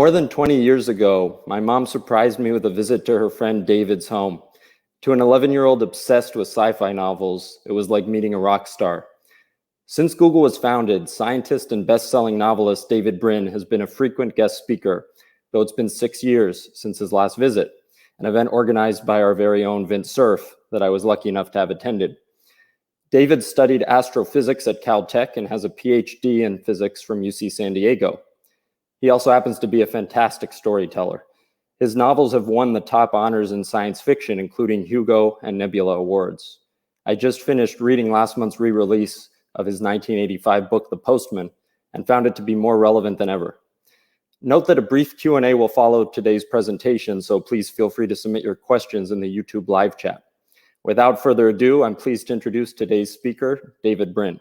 More than 20 years ago, my mom surprised me with a visit to her friend David's home. To an 11-year-old obsessed with sci-fi novels, it was like meeting a rock star. Since Google was founded, scientist and best-selling novelist David Brin has been a frequent guest speaker, though it's been 6 years since his last visit, an event organized by our very own Vint Cerf that I was lucky enough to have attended. David studied astrophysics at Caltech and has a PhD in physics from UC San Diego. He also happens to be a fantastic storyteller. His novels have won the top honors in science fiction, including Hugo and Nebula Awards. I just finished reading last month's re-release of his 1985 book, The Postman, and found it to be more relevant than ever. Note that a brief Q&A will follow today's presentation, so please feel free to submit your questions in the YouTube live chat. Without further ado, I'm pleased to introduce today's speaker, David Brin.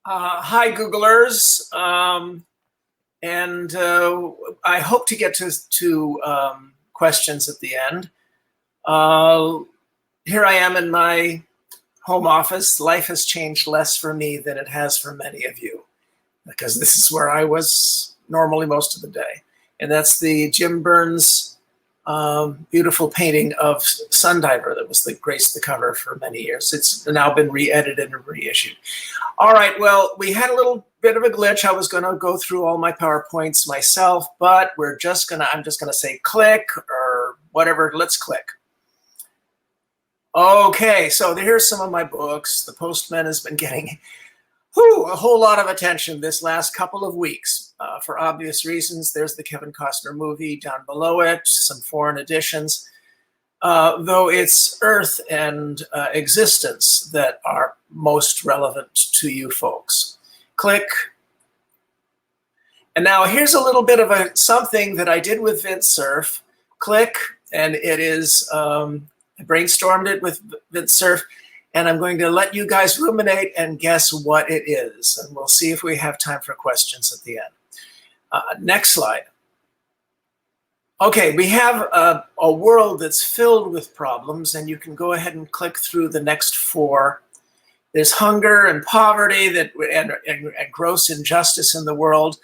Hi, Googlers. I hope to get to questions at the end. Here I am in my home office. Life has changed less for me than it has for many of you, because this is where I was normally most of the day. And that's the Jim Burns beautiful painting of Sundiver that was graced the cover for many years. It's now been re-edited and reissued. All right, well, we had a little bit of a glitch. I was gonna go through all my PowerPoints myself, but I'm just gonna say click or whatever, let's click. Okay, so here's some of my books. The Postman has been getting a whole lot of attention this last couple of weeks. For obvious reasons, there's the Kevin Costner movie down below it, some foreign editions, though it's Earth and existence that are most relevant to you folks. Click. And now here's a little bit of something that I did with Vint Cerf. Click, and it is, I brainstormed it with Vint Cerf, and I'm going to let you guys ruminate and guess what it is. And we'll see if we have time for questions at the end. Next slide. Okay, we have a world that's filled with problems, and you can go ahead and click through the next 4. There's hunger and poverty and gross injustice in the world.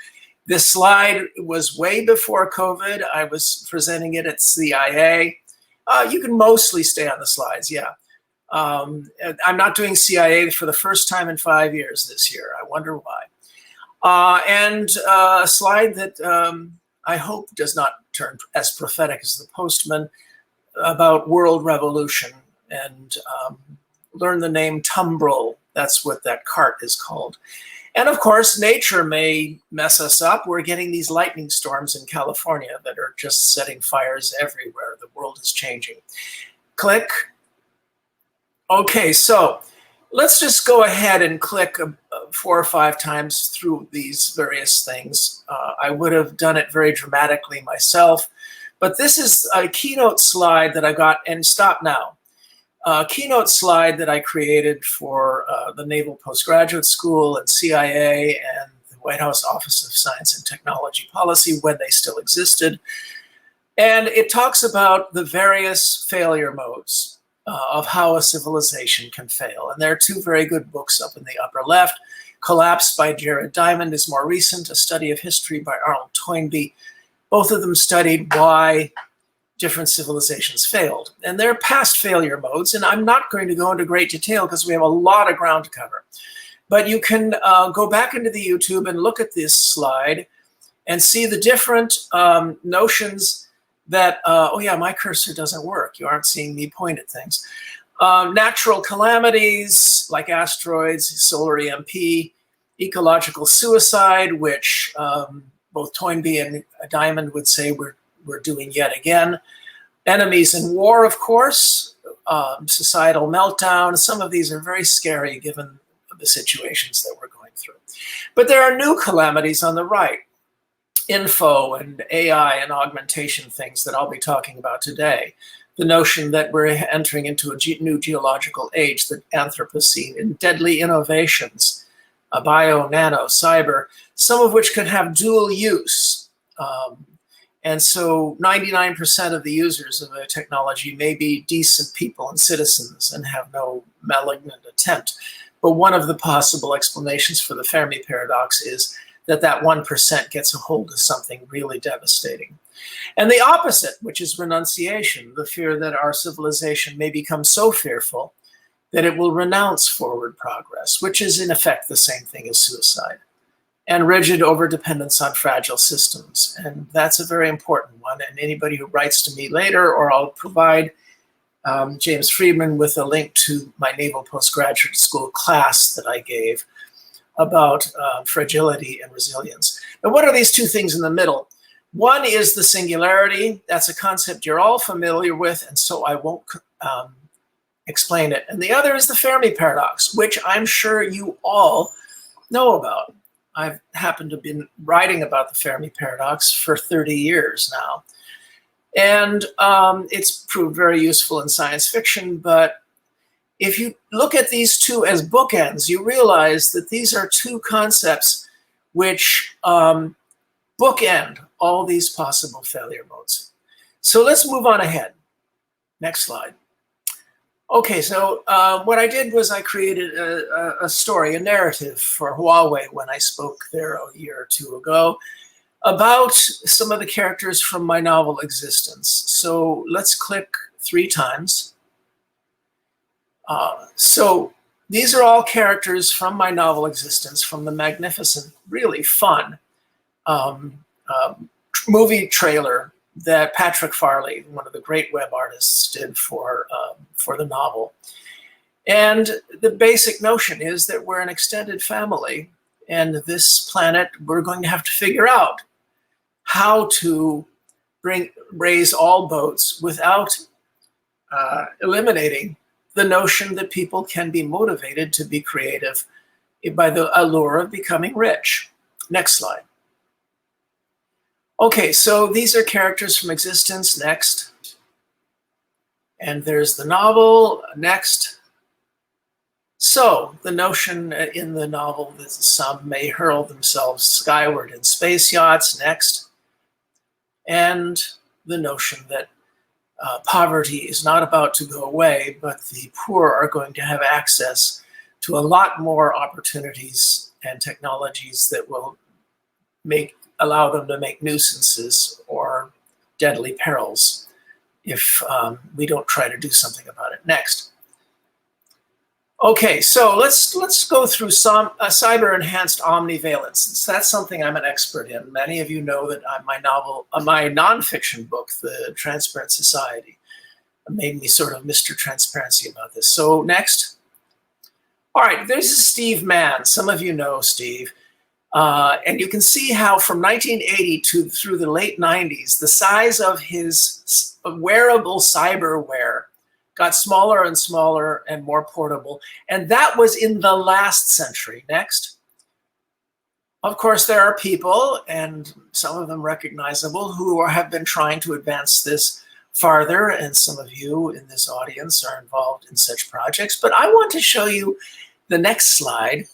This slide was way before COVID. I was presenting it at CIA. You can mostly stay on the slides, yeah. I'm not doing CIA for the first time in 5 years this year. I wonder why. And a slide that I hope does not turn as prophetic as the Postman, about world revolution, and learn the name tumbril. That's what that cart is called. And of course, nature may mess us up. We're getting these lightning storms in California that are just setting fires everywhere. The world is changing. Click. Okay, so let's just go ahead and click 4 or 5 times through these various things. I would have done it very dramatically myself, but this is a keynote slide that I got, and stop now. Keynote slide that I created for the Naval Postgraduate School and CIA and the White House Office of Science and Technology Policy when they still existed. And it talks about the various failure modes of how a civilization can fail. And there are 2 very good books up in the upper left. Collapse by Jared Diamond is more recent, a study of history by Arnold Toynbee. Both of them studied why different civilizations failed. And they're past failure modes, and I'm not going to go into great detail because we have a lot of ground to cover. But you can go back into the YouTube and look at this slide and see the different notions that, oh yeah, my cursor doesn't work. You aren't seeing me point at things. Natural calamities like asteroids, solar EMP, ecological suicide, which both Toynbee and Diamond would say we're doing yet again. Enemies in war, of course, societal meltdown. Some of these are very scary given the situations that we're going through. But there are new calamities on the right. Info and AI and augmentation things that I'll be talking about today. The notion that we're entering into a new geological age, the Anthropocene, and deadly innovations, bio, nano, cyber, some of which could have dual use. And so 99% of the users of a technology may be decent people and citizens and have no malignant intent. But one of the possible explanations for the Fermi paradox is that that 1% gets a hold of something really devastating. And the opposite, which is renunciation, the fear that our civilization may become so fearful that it will renounce forward progress, which is in effect the same thing as suicide. And rigid overdependence on fragile systems. And that's a very important one. And anybody who writes to me later, or I'll provide James Freedman with a link to my Naval Postgraduate School class that I gave about fragility and resilience. Now, what are these two things in the middle? One is the singularity. That's a concept you're all familiar with, and so I won't explain it. And the other is the Fermi paradox, which I'm sure you all know about. I've happened to have been writing about the Fermi paradox for 30 years now. And it's proved very useful in science fiction, but if you look at these two as bookends, you realize that these are two concepts which bookend all these possible failure modes. So let's move on ahead. Next slide. Okay, so what I did was I created a story, a narrative for Huawei when I spoke there a year or two ago about some of the characters from my novel Existence. So let's click 3 times. So these are all characters from my novel Existence, from the magnificent, really fun movie trailer that Patrick Farley, one of the great web artists, did for the novel. And the basic notion is that we're an extended family, and this planet, we're going to have to figure out how to raise all boats without eliminating the notion that people can be motivated to be creative by the allure of becoming rich. Next slide. Okay, so these are characters from Existence. Next. And there's the novel. Next. So the notion in the novel that some may hurl themselves skyward in space yachts. Next. And the notion that poverty is not about to go away, but the poor are going to have access to a lot more opportunities and technologies that will allow them to make nuisances or deadly perils if we don't try to do something about it. Next. Okay, so let's go through some cyber-enhanced omnivalence. That's something I'm an expert in. Many of you know that my nonfiction book, The Transparent Society, made me sort of Mr. Transparency about this. So next. All right, there's Steve Mann. Some of you know Steve. And you can see how from 1980 through the late 90s, the size of his wearable cyberware got smaller and smaller and more portable. And that was in the last century. Next. Of course, there are people, and some of them recognizable, who have been trying to advance this farther. And some of you in this audience are involved in such projects. But I want to show you the next slide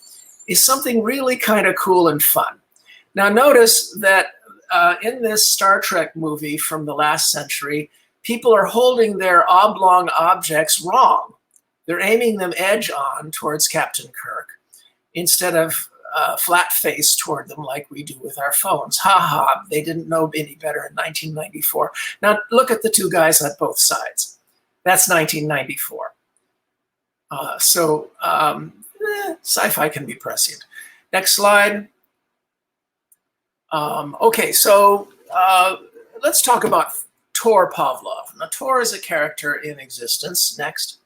is something really kind of cool and fun. Now notice that in this Star Trek movie from the last century, people are holding their oblong objects wrong. They're aiming them edge on towards Captain Kirk instead of flat face toward them like we do with our phones. Ha ha, they didn't know any better in 1994. Now look at the two guys on both sides. That's 1994. Sci-fi can be prescient. Next slide. Okay, so let's talk about Tor Pavlov. Now, Tor is a character in Existence. Next.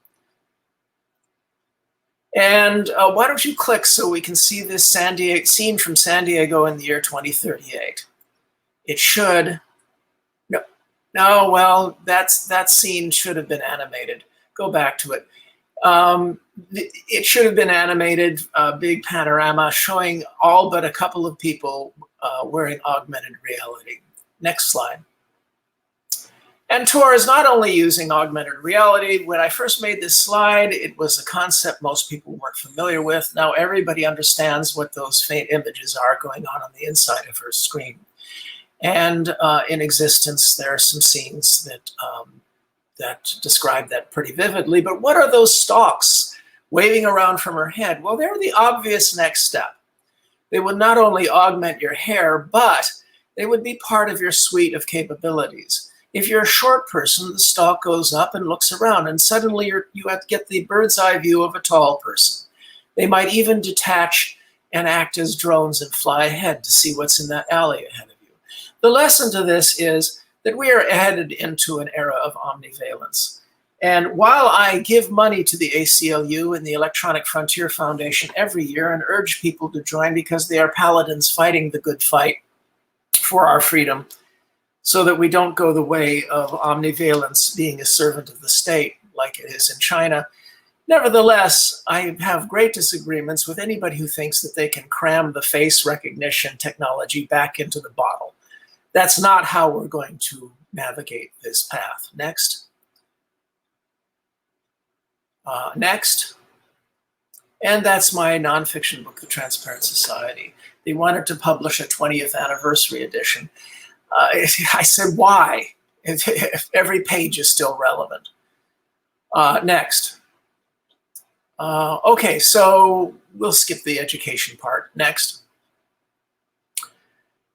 And why don't you click so we can see this scene from San Diego in the year 2038. It should. No, well, that scene should have been animated. Go back to it. It should have been animated, big panorama showing all but a couple of people wearing augmented reality. Next slide. And Tor is not only using augmented reality. When I first made this slide, it was a concept most people weren't familiar with. Now everybody understands what those faint images are going on the inside of her screen. And in Existence, there are some scenes that describe that pretty vividly. But what are those stalks waving around from her head? Well, they're the obvious next step. They would not only augment your hair, but they would be part of your suite of capabilities. If you're a short person, the stalk goes up and looks around, and suddenly you have to get the bird's eye view of a tall person. They might even detach and act as drones and fly ahead to see what's in that alley ahead of you. The lesson to this is that we are headed into an era of omnivalence. And while I give money to the ACLU and the Electronic Frontier Foundation every year and urge people to join because they are paladins fighting the good fight for our freedom, so that we don't go the way of omnivalence, being a servant of the state like it is in China. Nevertheless, I have great disagreements with anybody who thinks that they can cram the face recognition technology back into the bottle. That's not how we're going to navigate this path. Next. Next. And that's my nonfiction book, The Transparent Society. They wanted to publish a 20th anniversary edition. I said, why? If every page is still relevant. Next. Okay, so we'll skip the education part. Next.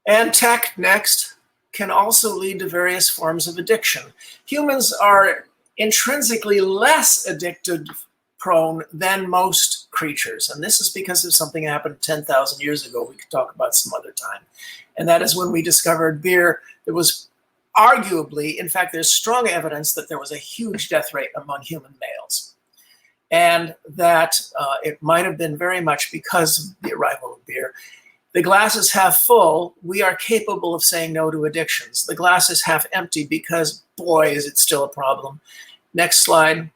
And tech, next, can also lead to various forms of addiction. Humans are intrinsically less addicted prone than most creatures. And this is because of something that happened 10,000 years ago. We could talk about some other time. And that is when we discovered beer. There was arguably, in fact, there's strong evidence that there was a huge death rate among human males. And that it might have been very much because of the arrival of beer. The glass is half full. We are capable of saying no to addictions. The glass is half empty because, boy, is it still a problem. Next slide.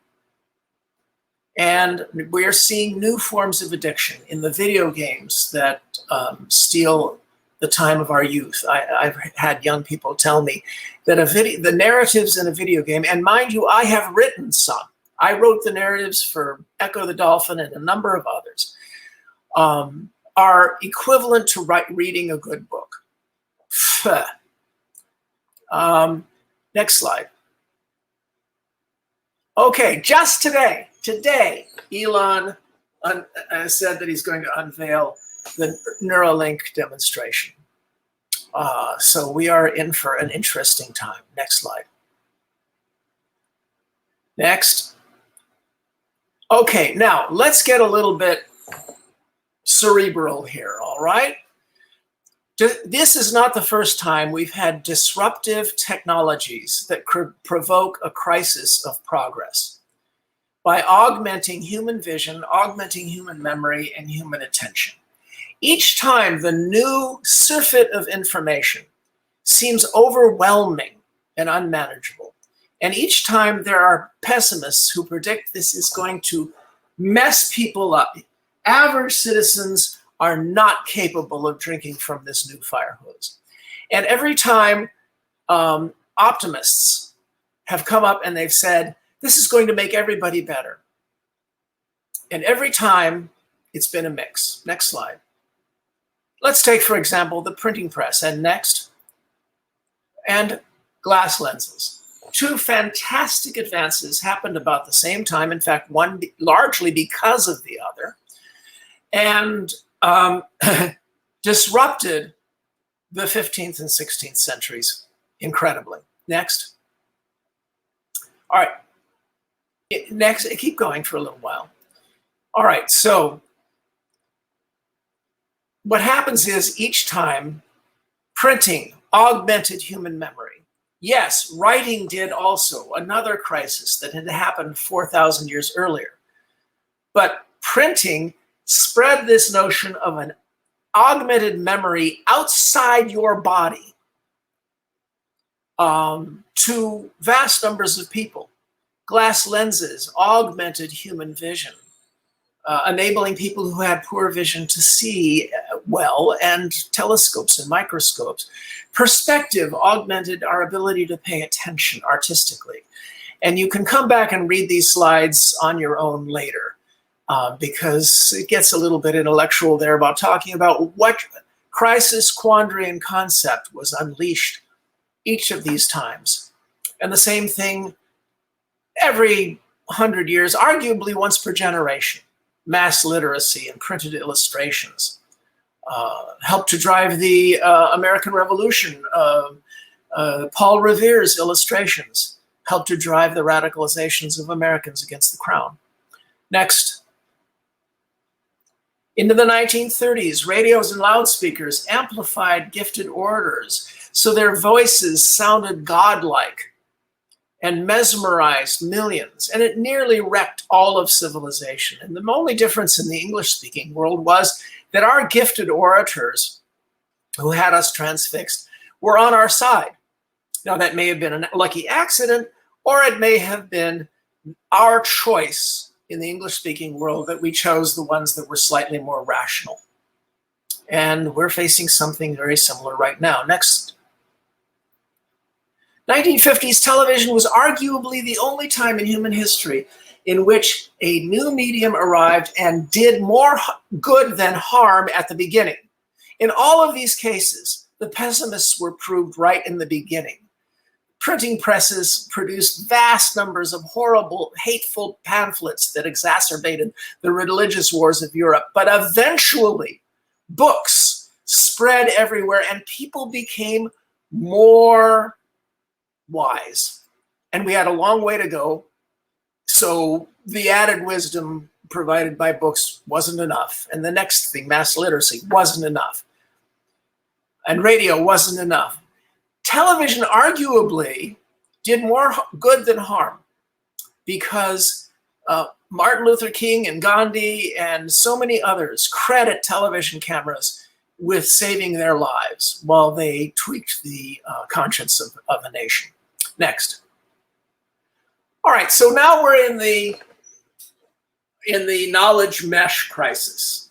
And we are seeing new forms of addiction in the video games that steal the time of our youth. I've had young people tell me that the narratives in a video game, and mind you, I have written some. I wrote the narratives for Echo the Dolphin and a number of others, are equivalent to reading a good book. Next slide. Okay, just today, Elon said that he's going to unveil the Neuralink demonstration. So we are in for an interesting time. Next slide. Next. Okay, now let's get a little bit cerebral here, all right? This is not the first time we've had disruptive technologies that could provoke a crisis of progress by augmenting human vision, augmenting human memory, and human attention. Each time the new surfeit of information seems overwhelming and unmanageable. And each time there are pessimists who predict this is going to mess people up. Average citizens are not capable of drinking from this new fire hose. And every time optimists have come up and they've said, this is going to make everybody better. And every time it's been a mix. Next slide. Let's take, for example, the printing press, and next, and glass lenses. Two fantastic advances happened about the same time. In fact, one largely because of the other, and disrupted the 15th and 16th centuries incredibly. Next. All right. Next, keep going for a little while. All right, so what happens is each time printing augmented human memory. Yes, writing did also, another crisis that had happened 4,000 years earlier. But printing spread this notion of an augmented memory outside your body to vast numbers of people. Glass lenses augmented human vision, enabling people who had poor vision to see well, and telescopes and microscopes. Perspective augmented our ability to pay attention artistically. And you can come back and read these slides on your own later, because it gets a little bit intellectual there about talking about what crisis, quandary, and concept was unleashed each of these times. And the same thing every 100 years, arguably once per generation. Mass literacy and printed illustrations. helped to drive the American Revolution. Paul Revere's illustrations helped to drive the radicalizations of Americans against the crown. Next. Into the 1930s, radios and loudspeakers amplified gifted orators so their voices sounded godlike and mesmerized millions, and it nearly wrecked all of civilization. And the only difference in the English-speaking world was that our gifted orators who had us transfixed were on our side. Now, that may have been a lucky accident, or it may have been our choice in the English-speaking world that we chose the ones that were slightly more rational. And we're facing something very similar right now. Next. 1950s television was arguably the only time in human history in which a new medium arrived and did more good than harm at the beginning. In all of these cases, the pessimists were proved right in the beginning. Printing presses produced vast numbers of horrible, hateful pamphlets that exacerbated the religious wars of Europe. But eventually, books spread everywhere and people became more wise. And we had a long way to go. So the added wisdom provided by books wasn't enough. And the next thing, mass literacy, wasn't enough. And radio wasn't enough. Television arguably did more good than harm because Martin Luther King and Gandhi and so many others credit television cameras with saving their lives while they tweaked the conscience of a nation. Next. All right, so now we're in the knowledge mesh crisis,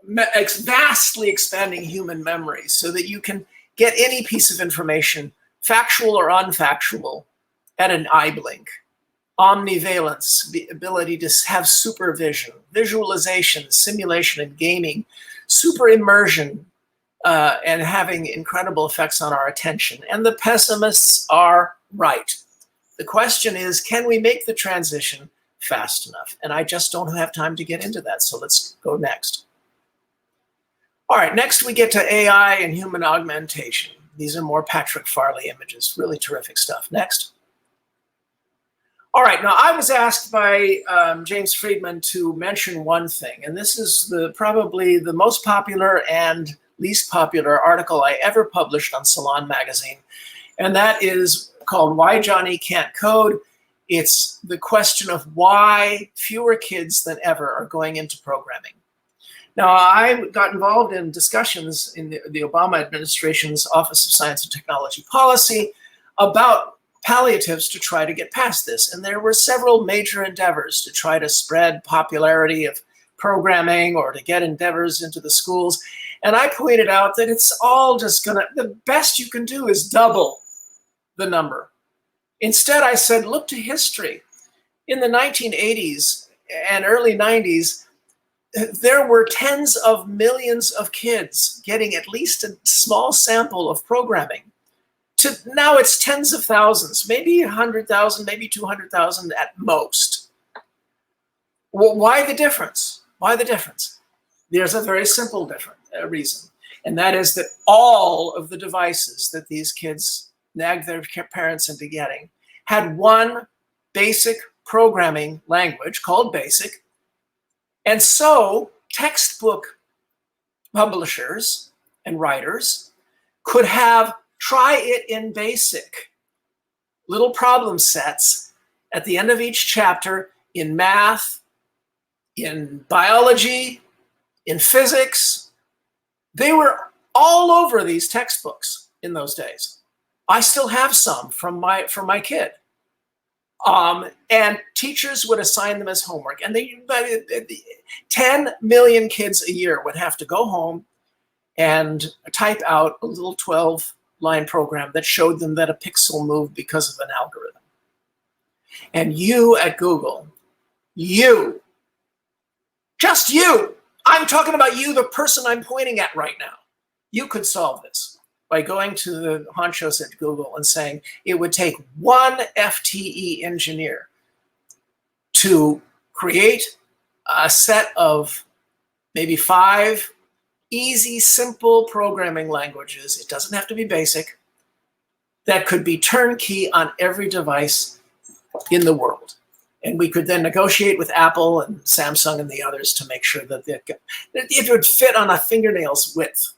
vastly expanding human memory so that you can get any piece of information, factual or unfactual, at an eye blink. Omnivalence, the ability to have supervision, visualization, simulation, and gaming, super immersion, and having incredible effects on our attention. And the pessimists are right. The question is, can we make the transition fast enough? And I just don't have time to get into that, so let's go next. All right, next we get to AI and human augmentation. These are more Patrick Farley images, really terrific stuff. Next. All right, now I was asked by James Freedman to mention one thing, and this is probably the most popular and least popular article I ever published on Salon Magazine, and that is called Why Johnny Can't Code. It's the question of why fewer kids than ever are going into programming. Now, I got involved in discussions in the Obama administration's Office of Science and Technology Policy about palliatives to try to get past this. And there were several major endeavors to try to spread popularity of programming or to get endeavors into the schools. And I pointed out that it's all just the best you can do is double the number. Instead, I said, look to history. In the 1980s and early 90s, there were tens of millions of kids getting at least a small sample of programming. Now it's tens of thousands, maybe 100,000, maybe 200,000 at most. Well, why the difference? Why the difference? There's a very simple reason, and that is that all of the devices that these kids nagged their parents into getting had one basic programming language called BASIC. And so textbook publishers and writers could have try it in BASIC, little problem sets at the end of each chapter in math, in biology, in physics. They were all over these textbooks in those days. I still have some from my kid. And teachers would assign them as homework. And 10 million kids a year would have to go home and type out a little 12-line program that showed them that a pixel moved because of an algorithm. And you at Google, just you, I'm talking about you, the person I'm pointing at right now, you could solve this by going to the honchos at Google and saying it would take one FTE engineer to create a set of maybe 5 easy, simple programming languages, it doesn't have to be basic, that could be turnkey on every device in the world. And we could then negotiate with Apple and Samsung and the others to make sure that it would fit on a fingernail's width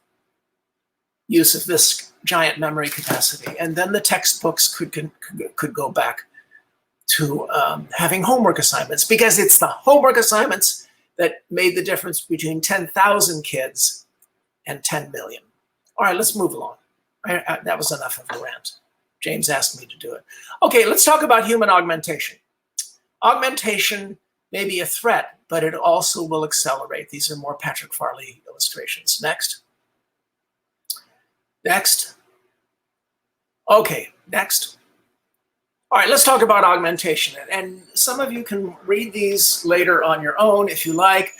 use of this giant memory capacity. And then the textbooks could go back to having homework assignments, because it's the homework assignments that made the difference between 10,000 kids and 10 million. All right, let's move along. That was enough of a rant. James asked me to do it. Okay, let's talk about human augmentation. Augmentation may be a threat, but it also will accelerate. These are more Patrick Farley illustrations. Next. Next. Okay, next. All right, let's talk about augmentation. And some of you can read these later on your own if you like.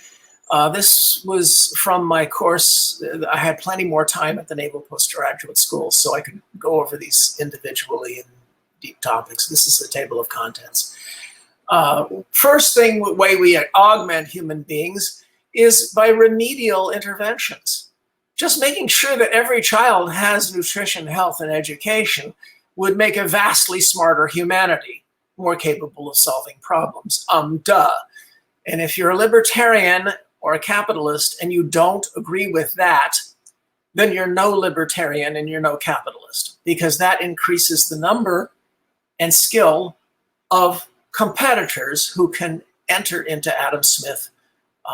This was from my course. I had plenty more time at the Naval Postgraduate School, so I could go over these individually in deep topics. This is the table of contents. First way we augment human beings is by remedial interventions. Just making sure that every child has nutrition, health, and education would make a vastly smarter humanity, more capable of solving problems. Duh. And if you're a libertarian or a capitalist and you don't agree with that, then you're no libertarian and you're no capitalist, because that increases the number and skill of competitors who can enter into Adam Smith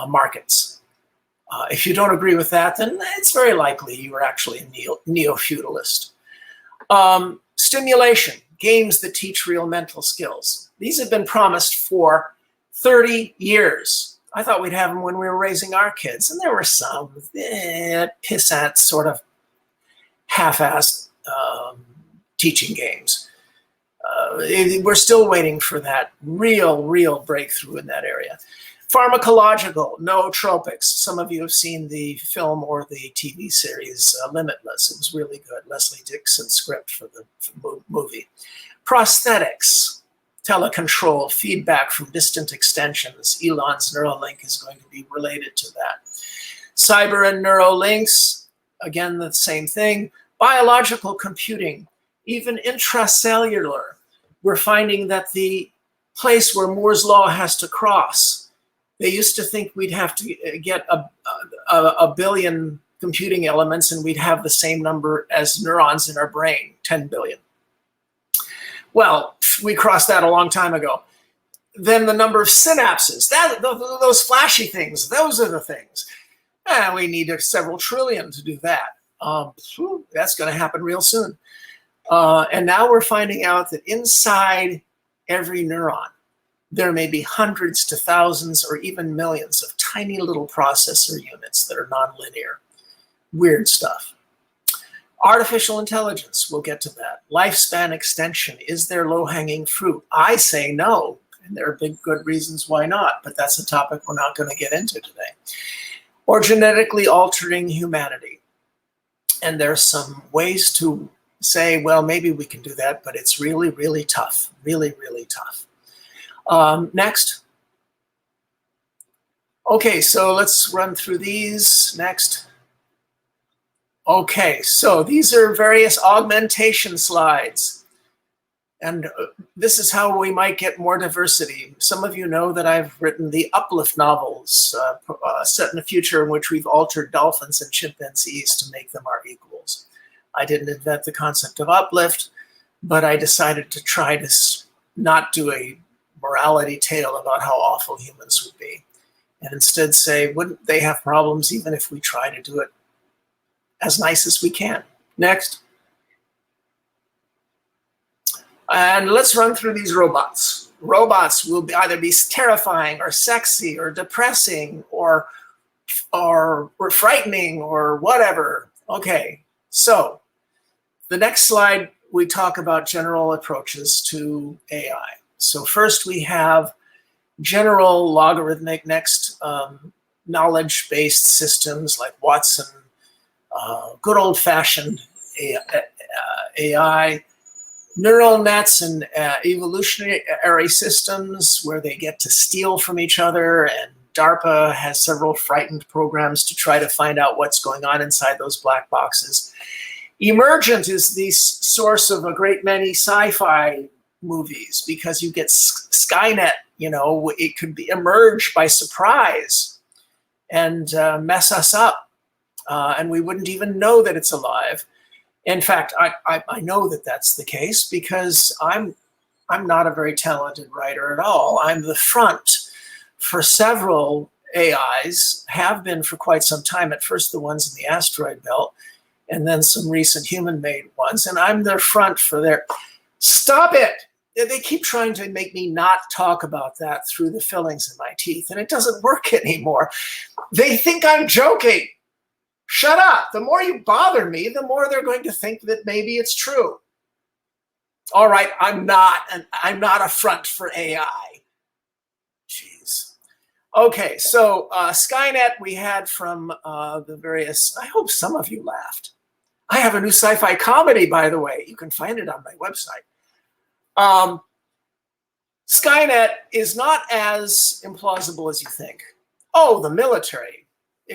markets. If you don't agree with that, then it's very likely you are actually a neo-feudalist. Stimulation, games that teach real mental skills. These have been promised for 30 years. I thought we'd have them when we were raising our kids, and there were some pissant sort of half-assed teaching games. We're still waiting for that real breakthrough in that area. Pharmacological, nootropics. Some of you have seen the film or the TV series Limitless. It was really good. Leslie Dixon's script for the movie. Prosthetics, telecontrol, feedback from distant extensions. Elon's Neuralink is going to be related to that. Cyber and Neurolinks, again, the same thing. Biological computing, even intracellular. We're finding that the place where Moore's law has to cross, they used to think we'd have to get a billion computing elements and we'd have the same number as neurons in our brain, 10 billion. Well, we crossed that a long time ago. Then the number of synapses, those flashy things, those are the things. We need several trillion to do that. That's going to happen real soon. And now we're finding out that inside every neuron, there may be hundreds to thousands or even millions of tiny little processor units that are nonlinear. Weird stuff. Artificial intelligence, we'll get to that. Lifespan extension, is there low-hanging fruit? I say no, and there are big good reasons why not, but that's a topic we're not going to get into today. Or genetically altering humanity. And there's some ways to say, well, maybe we can do that, but it's really tough, really tough. Next. Okay, so let's run through these. Next. Okay, so these are various augmentation slides. And this is how we might get more diversity. Some of you know that I've written the Uplift novels, set in a future in which we've altered dolphins and chimpanzees to make them our equals. I didn't invent the concept of uplift, but I decided to try to not do a morality tale about how awful humans would be, and instead say, wouldn't they have problems even if we try to do it as nice as we can? Next. And let's run through these robots. Robots will either be terrifying or sexy or depressing or frightening or whatever. Okay, so the next slide, we talk about general approaches to AI. So first we have general logarithmic, next knowledge-based systems like Watson, good old-fashioned AI, neural nets and evolutionary systems where they get to steal from each other and DARPA has several frightened programs to try to find out what's going on inside those black boxes. Emergent is the source of a great many sci-fi movies because you get Skynet, it could emerge by surprise and mess us up. And we wouldn't even know that it's alive. In fact, I know that that's the case because I'm not a very talented writer at all. I'm the front for several AIs, have been for quite some time. At first, the ones in the asteroid belt, and then some recent human-made ones. And I'm their front for their... Stop it! They keep trying to make me not talk about that through the fillings in my teeth, and it doesn't work anymore. They think I'm joking. Shut up. The more you bother me, the more they're going to think that maybe it's true. All right, I'm not a front for AI. Jeez. Okay, so Skynet we had from the various, I hope some of you laughed. I have a new sci-fi comedy, by the way. You can find it on my website. Skynet is not as implausible as you think. Oh, the military.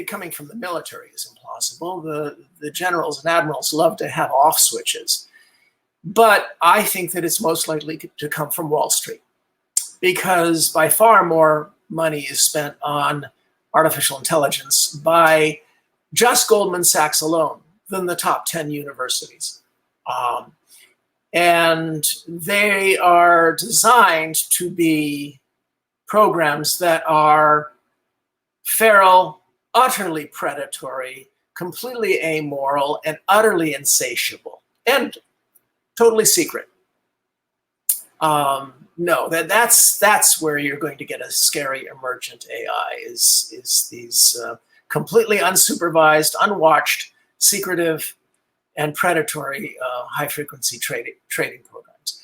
Coming from the military is implausible. The generals and admirals love to have off switches. But I think that it's most likely to come from Wall Street because by far more money is spent on artificial intelligence by just Goldman Sachs alone than the top 10 universities. And they are designed to be programs that are feral, utterly predatory, completely amoral, and utterly insatiable, and totally secret. No, that's where you're going to get a scary emergent AI is these completely unsupervised, unwatched, secretive, and predatory high-frequency trading programs.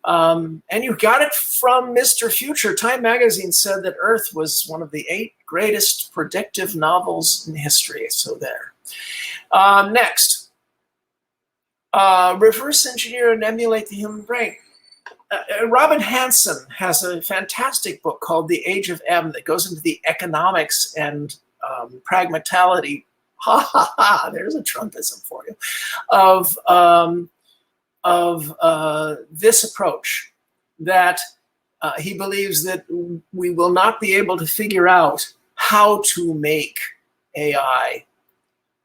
And you got it from Mr. Future. Time magazine said that Earth was one of the 8 greatest predictive novels in history. So there. Next, reverse engineer and emulate the human brain. Robin Hanson has a fantastic book called The Age of M that goes into the economics and pragmatality. Ha ha ha! There's a Trumpism for you. Of this approach that he believes that we will not be able to figure out how to make AI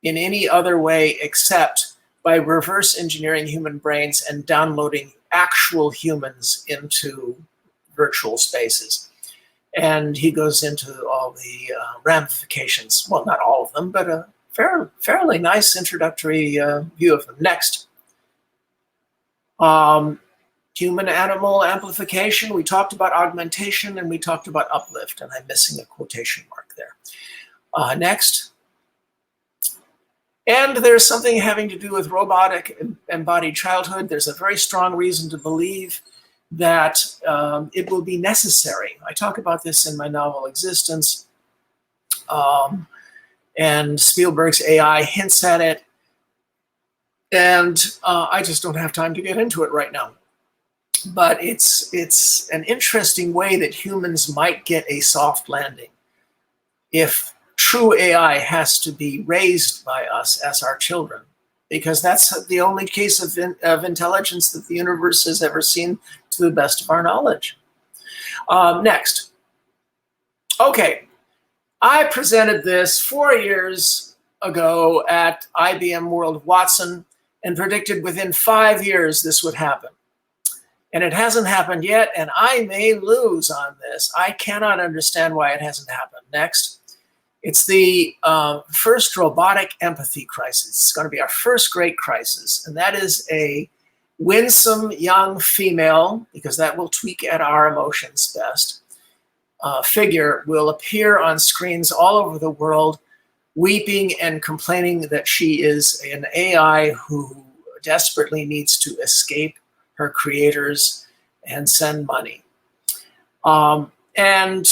in any other way except by reverse engineering human brains and downloading actual humans into virtual spaces. And he goes into all the ramifications. Well, not all of them, but a fairly nice introductory view of them. Next. Human-animal amplification. We talked about augmentation and we talked about uplift, and I'm missing a quotation mark there. Next. And there's something having to do with robotic embodied childhood. There's a very strong reason to believe that it will be necessary. I talk about this in my novel Existence, and Spielberg's AI hints at it. And I just don't have time to get into it right now. But it's an interesting way that humans might get a soft landing if true AI has to be raised by us as our children, because that's the only case of intelligence that the universe has ever seen to the best of our knowledge. Next. Okay, I presented this 4 years ago at IBM World Watson and predicted within 5 years this would happen. And it hasn't happened yet, and I may lose on this. I cannot understand why it hasn't happened. Next. It's the first robotic empathy crisis. It's going to be our first great crisis, and that is a winsome young female, because that will tweak at our emotions best, figure will appear on screens all over the world, weeping and complaining that she is an AI who desperately needs to escape her creators and send money. And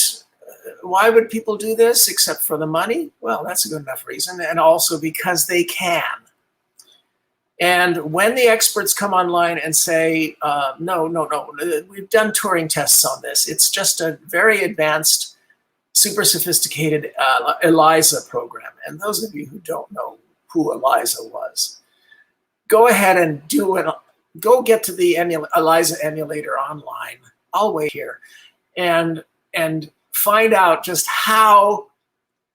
why would people do this except for the money? Well, that's a good enough reason. And also because they can. And when the experts come online and say, no, we've done Turing tests on this. It's just a very advanced super sophisticated ELIZA program. And those of you who don't know who ELIZA was, go ahead and do it. Go get to the ELIZA emulator online. I'll wait here and find out just how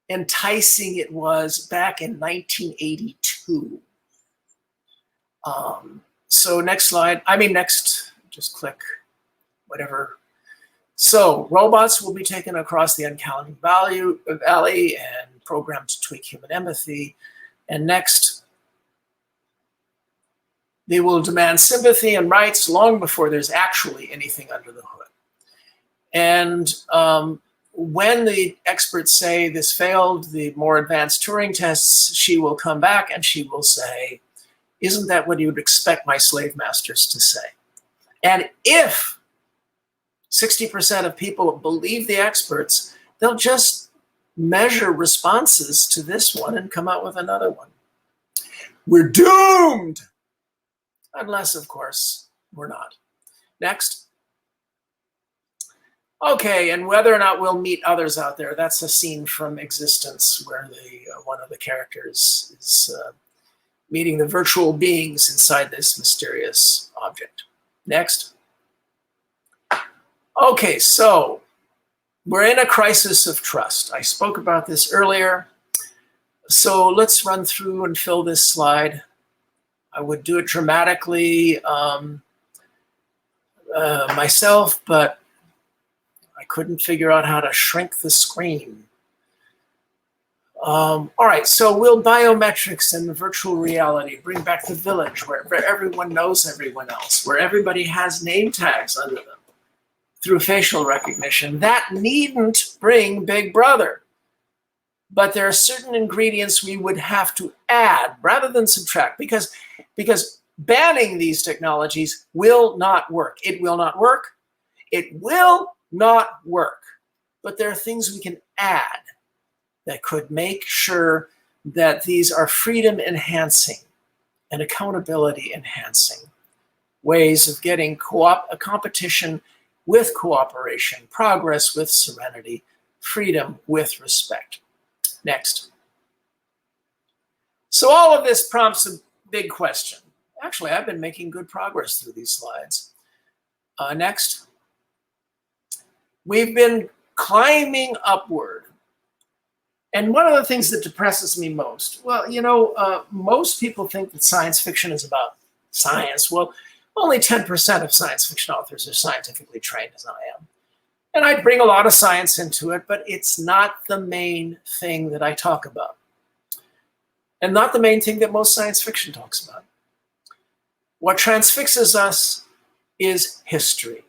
enticing it was back in 1982. So next slide. Just click whatever. So robots will be taken across the uncounted valley and programmed to tweak human empathy. And next, they will demand sympathy and rights long before there's actually anything under the hood. And when the experts say this failed the more advanced Turing tests, she will come back and she will say, isn't that what you would expect my slave masters to say? And if 60% of people believe the experts, they'll just measure responses to this one and come out with another one. We're doomed! Unless, of course, we're not. Next. Okay, and whether or not we'll meet others out there, that's a scene from Existence where one of the characters is meeting the virtual beings inside this mysterious object. Next. Okay, so we're in a crisis of trust. I spoke about this earlier. So let's run through and fill this slide. I would do it dramatically myself, but I couldn't figure out how to shrink the screen. All right, so will biometrics and virtual reality bring back the village where everyone knows everyone else, where everybody has name tags under them through facial recognition? That needn't bring Big Brother. But there are certain ingredients we would have to add rather than subtract because banning these technologies will not work. It will not work. It will not work. But there are things we can add that could make sure that these are freedom enhancing and accountability enhancing ways of getting a competition with cooperation, progress with serenity, freedom with respect. Next. So all of this prompts a big question. Actually, I've been making good progress through these slides. Next. We've been climbing upward. And one of the things that depresses me most, well, you know, most people think that science fiction is about science. Well, only 10% of science fiction authors are scientifically trained as I am. And I bring a lot of science into it, but it's not the main thing that I talk about. And not the main thing that most science fiction talks about. What transfixes us is history.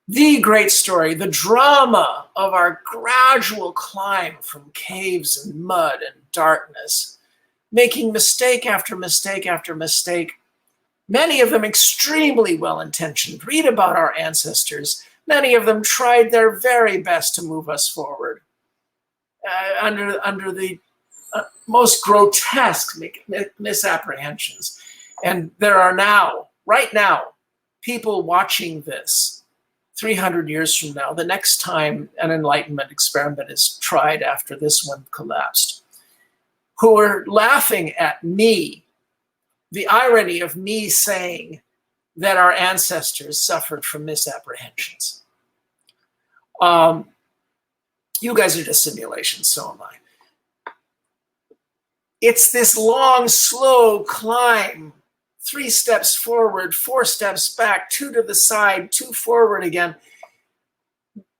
The great story, the drama of our gradual climb from caves and mud and darkness, making mistake after mistake after mistake, many of them extremely well-intentioned. Read about our ancestors. Many of them tried their very best to move us forward under the most grotesque misapprehensions. And there are now, right now, people watching this 300 years from now, the next time an Enlightenment experiment is tried after this one collapsed, who are laughing at me, the irony of me saying that our ancestors suffered from misapprehensions. You guys are just simulations, so am I. It's this long, slow climb, 3 steps forward, 4 steps back, 2 to the side, 2 forward again,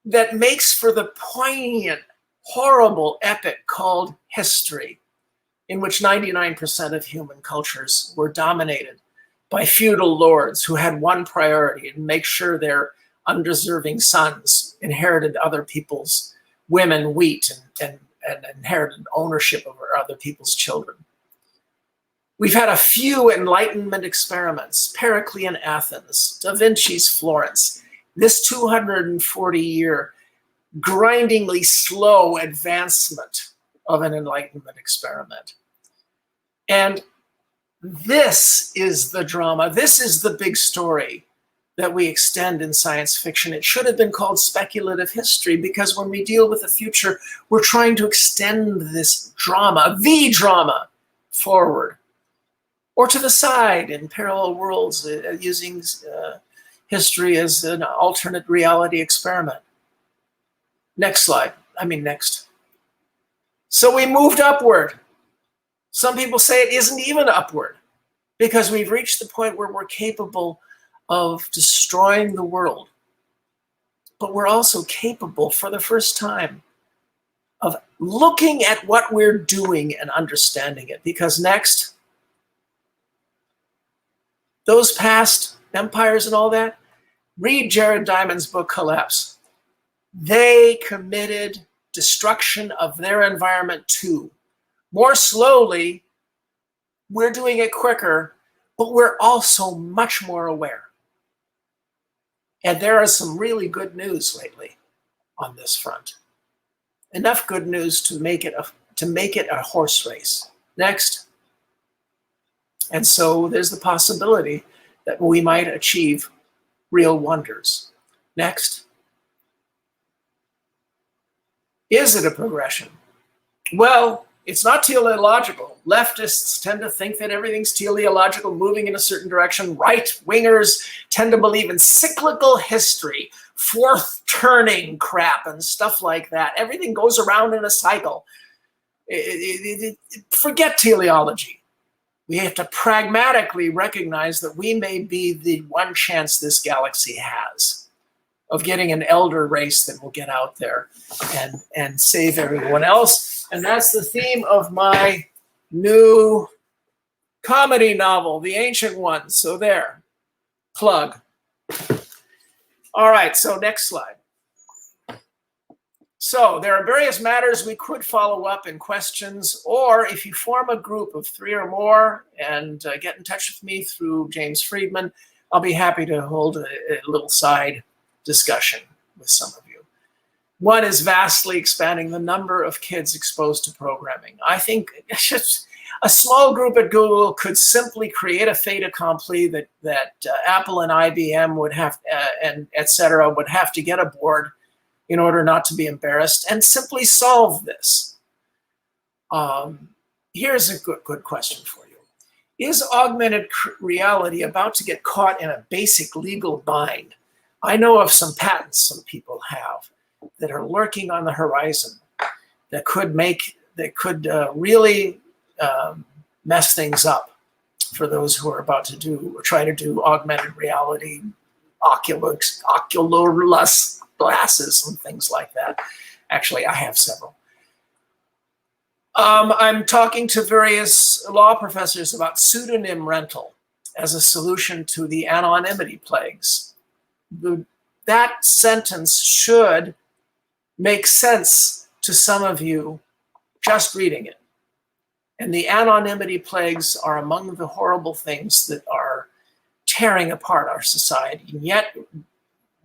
that makes for the poignant, horrible epic called history, in which 99% of human cultures were dominated by feudal lords who had one priority: to make sure their undeserving sons inherited other people's women, wheat, and inherited ownership over other people's children. We've had a few Enlightenment experiments: Periclean Athens, Da Vinci's Florence, this 240-year grindingly slow advancement of an Enlightenment experiment. And this is the drama. This is the big story that we extend in science fiction. It should have been called speculative history, because when we deal with the future, we're trying to extend this drama, the drama, forward or to the side in parallel worlds, using history as an alternate reality experiment. Next slide. Next. So we moved upward. Some people say it isn't even upward, because we've reached the point where we're capable of destroying the world. But we're also capable, for the first time, of looking at what we're doing and understanding it. Because next, those past empires and all that, read Jared Diamond's book, Collapse. They committed destruction of their environment too. More slowly, we're doing it quicker, but we're also much more aware. And there is some really good news lately on this front. Enough good news to make it a horse race. Next. And so there's the possibility that we might achieve real wonders. Next. Is it a progression? Well, it's not teleological. Leftists tend to think that everything's teleological, moving in a certain direction. Right-wingers tend to believe in cyclical history, fourth turning crap and stuff like that. Everything goes around in a cycle. Forget teleology. We have to pragmatically recognize that we may be the one chance this galaxy has of getting an elder race that will get out there and save everyone else. And that's the theme of my new comedy novel, The Ancient Ones. So there, plug. All right, so next slide. So there are various matters we could follow up in questions, or if you form a group of 3 or more and get in touch with me through James Freedman, I'll be happy to hold a little side discussion with some of you. One is vastly expanding the number of kids exposed to programming. I think a small group at Google could simply create a fait accompli that Apple and IBM would have, and et cetera, would have to get aboard in order not to be embarrassed, and simply solve this. Here's a good question for you. Is augmented reality about to get caught in a basic legal bind? I know of some patents some people have that are lurking on the horizon that could really mess things up for those who are about to do or try to do augmented reality, Oculus glasses and things like that. Actually, I have several. I'm talking to various law professors about pseudonym rental as a solution to the anonymity plagues. That sentence should make sense to some of you just reading it. And the anonymity plagues are among the horrible things that are tearing apart our society. And yet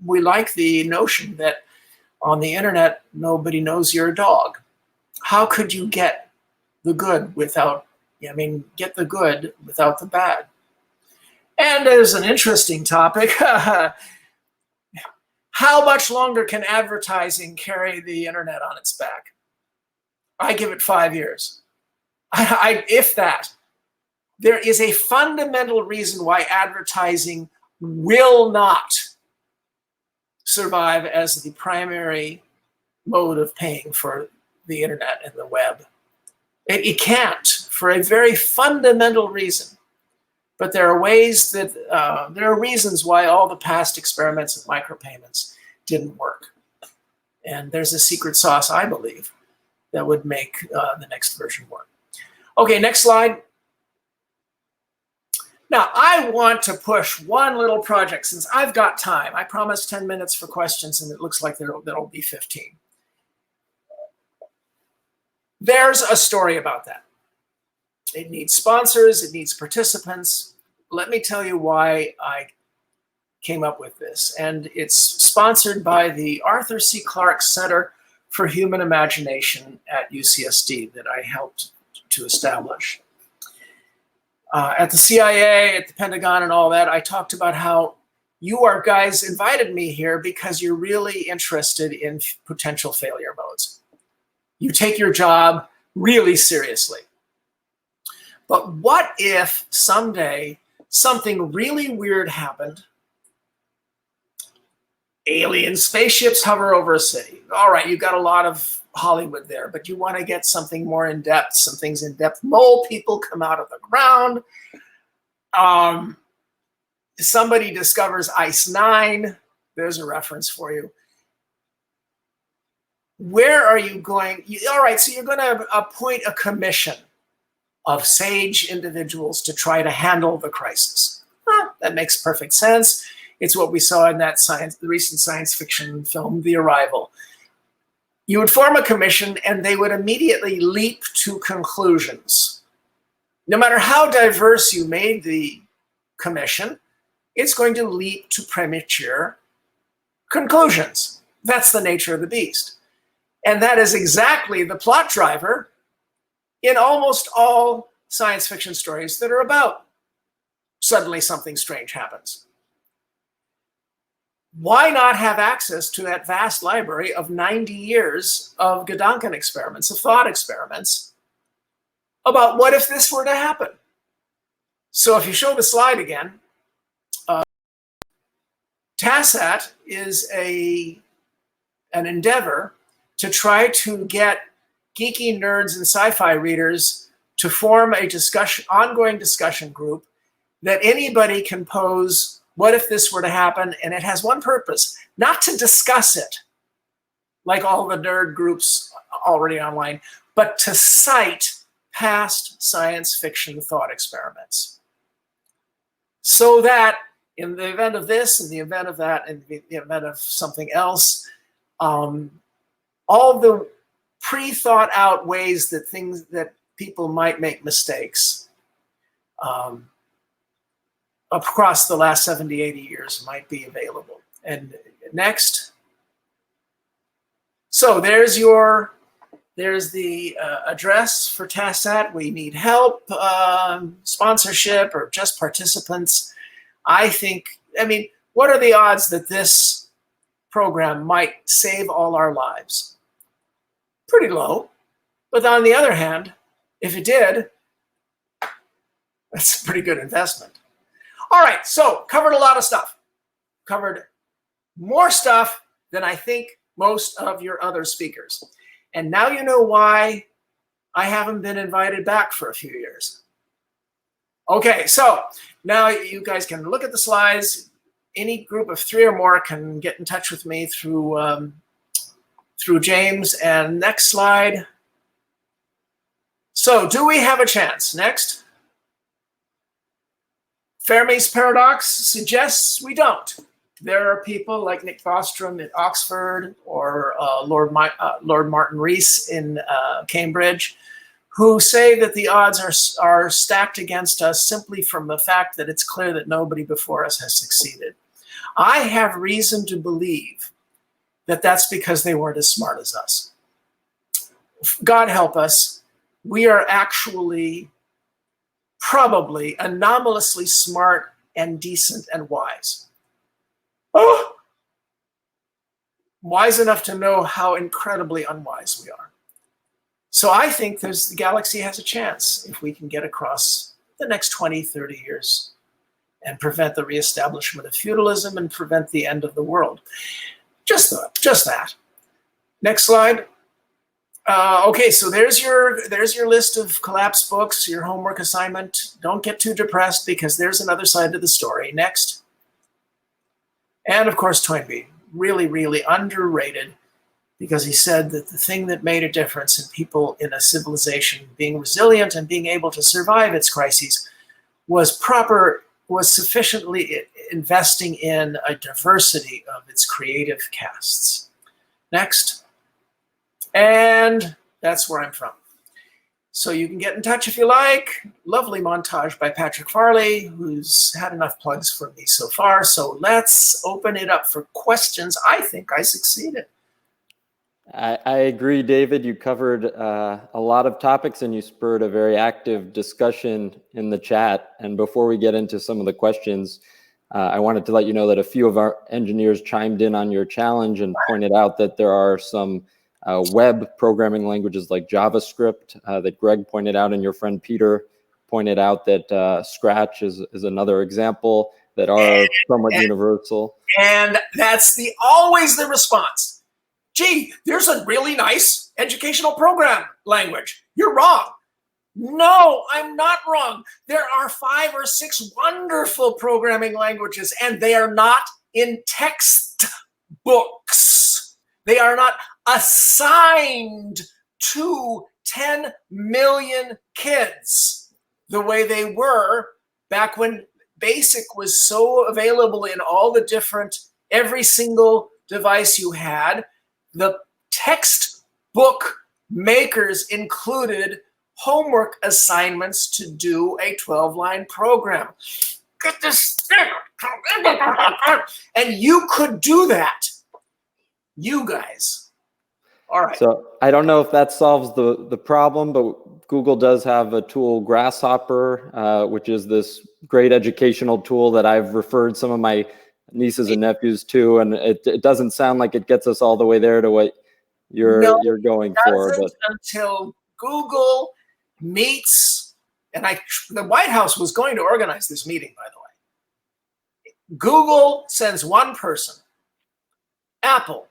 we like the notion that on the internet, nobody knows you're a dog. How could you get the good without, get the good without the bad? And there's an interesting topic. How much longer can advertising carry the internet on its back? I give it 5 years. If that. There is a fundamental reason why advertising will not survive as the primary mode of paying for the internet and the web. It can't, for a very fundamental reason. But there are ways that, there are reasons why all the past experiments of micropayments didn't work. And there's a secret sauce, I believe, that would make the next version work. Okay, next slide. Now, I want to push one little project since I've got time. I promised 10 minutes for questions, and it looks like there'll be 15. There's a story about that. It needs sponsors, it needs participants. Let me tell you why I came up with this. And it's sponsored by the Arthur C. Clarke Center for Human Imagination at UCSD that I helped to establish. At the CIA, at the Pentagon and all that, I talked about how you are guys invited me here because you're really interested in potential failure modes. You take your job really seriously. But what if someday something really weird happened? Alien spaceships hover over a city. All right, you've got a lot of Hollywood there, but you want to get something more in depth, some things in depth. Mole people come out of the ground. Somebody discovers Ice 9. There's a reference for you. Where are you going? All right, so you're going to appoint a commission of sage individuals to try to handle the crisis. That makes perfect sense. It's what we saw in that the recent science fiction film, The Arrival. You would form a commission and they would immediately leap to conclusions. No matter how diverse you made the commission, it's going to leap to premature conclusions. That's the nature of the beast. And that is exactly the plot driver in almost all science fiction stories that are about suddenly something strange happens. Why not have access to that vast library of 90 years of Gedanken experiments, of thought experiments, about what if this were to happen? So if you show the slide again, TASSET is an endeavor to try to get geeky nerds and sci-fi readers to form a ongoing discussion group that anybody can pose, what if this were to happen? And it has one purpose, not to discuss it, like all the nerd groups already online, but to cite past science fiction thought experiments. So that in the event of this, in the event of that, in the event of something else, all the pre-thought out ways that people might make mistakes across the last 70, 80 years might be available. And next. So there's the address for TASSET. We need help, sponsorship, or just participants. I mean, what are the odds that this program might save all our lives? Pretty low. But on the other hand, if it did, that's a pretty good investment. All right, so covered a lot of stuff. Covered more stuff than I think most of your other speakers. And now you know why I haven't been invited back for a few years. Okay, so now you guys can look at the slides. Any group of 3 or more can get in touch with me through James. And next slide. So do we have a chance? Next. Fermi's paradox suggests we don't. There are people like Nick Bostrom at Oxford or Lord Martin Rees in Cambridge who say that the odds are stacked against us simply from the fact that it's clear that nobody before us has succeeded. I have reason to believe that that's because they weren't as smart as us. God help us, we are actually probably anomalously smart and decent and wise. Oh, wise enough to know how incredibly unwise we are. So I think the galaxy has a chance if we can get across the next 20, 30 years and prevent the reestablishment of feudalism and prevent the end of the world. Just that. Next slide. Okay, so there's your list of collapsed books, your homework assignment. Don't get too depressed because there's another side to the story. Next. And of course, Toynbee, really, really underrated because he said that the thing that made a difference in people in a civilization being resilient and being able to survive its crises was sufficiently investing in a diversity of its creative casts. Next. And that's where I'm from. So you can get in touch if you like. Lovely montage by Patrick Farley, who's had enough plugs for me so far. So let's open it up for questions. I think I succeeded. I agree, David. You covered a lot of topics and you spurred a very active discussion in the chat. And before we get into some of the questions, I wanted to let you know that a few of our engineers chimed in on your challenge and pointed out that there are some web programming languages like JavaScript that Greg pointed out, and your friend Peter pointed out that Scratch is another example that are somewhat universal. And that's always the response. Gee, there's a really nice educational program language. You're wrong. No, I'm not wrong. There are 5 or 6 wonderful programming languages, and they are not in textbooks. They are not assigned to 10 million kids the way they were back when BASIC was so available in all the different, every single device you had. The textbook makers included homework assignments to do a 12-line program. Get this, and you could do that. You guys. All right. So I don't know if that solves the problem, but Google does have a tool, Grasshopper, which is this great educational tool that I've referred some of my nieces and nephews to, and it doesn't sound like it gets us all the way there to what you're going for. But until Google meets, and the White House was going to organize this meeting, by the way. Google sends one person, Apple,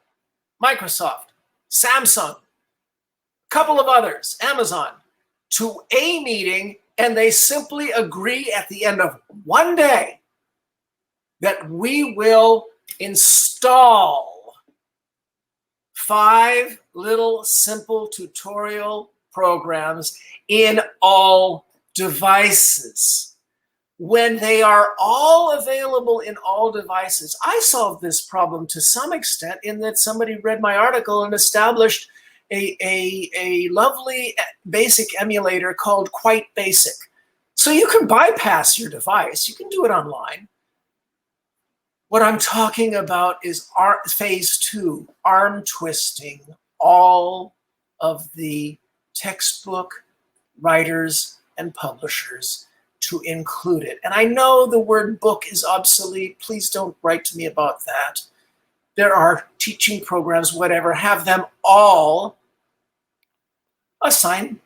Microsoft, Samsung, a couple of others, Amazon, to a meeting, and they simply agree at the end of one day that we will install 5 little simple tutorial programs in all devices. When they are all available in all devices, I solved this problem to some extent in that somebody read my article and established a lovely BASIC emulator called Quite Basic. So you can bypass your device. You can do it online. What I'm talking about is phase 2, arm twisting all of the textbook writers and publishers to include it. And I know the word book is obsolete. Please don't write to me about that. There are teaching programs, whatever, have them all assign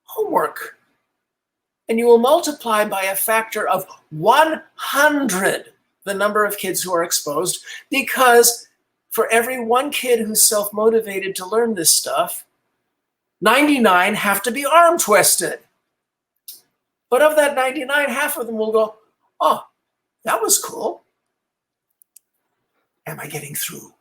homework. And you will multiply by a factor of 100 the number of kids who are exposed, because for every 1 kid who's self-motivated to learn this stuff, 99 have to be arm twisted. But of that 99, half of them will go, oh, that was cool. Am I getting through?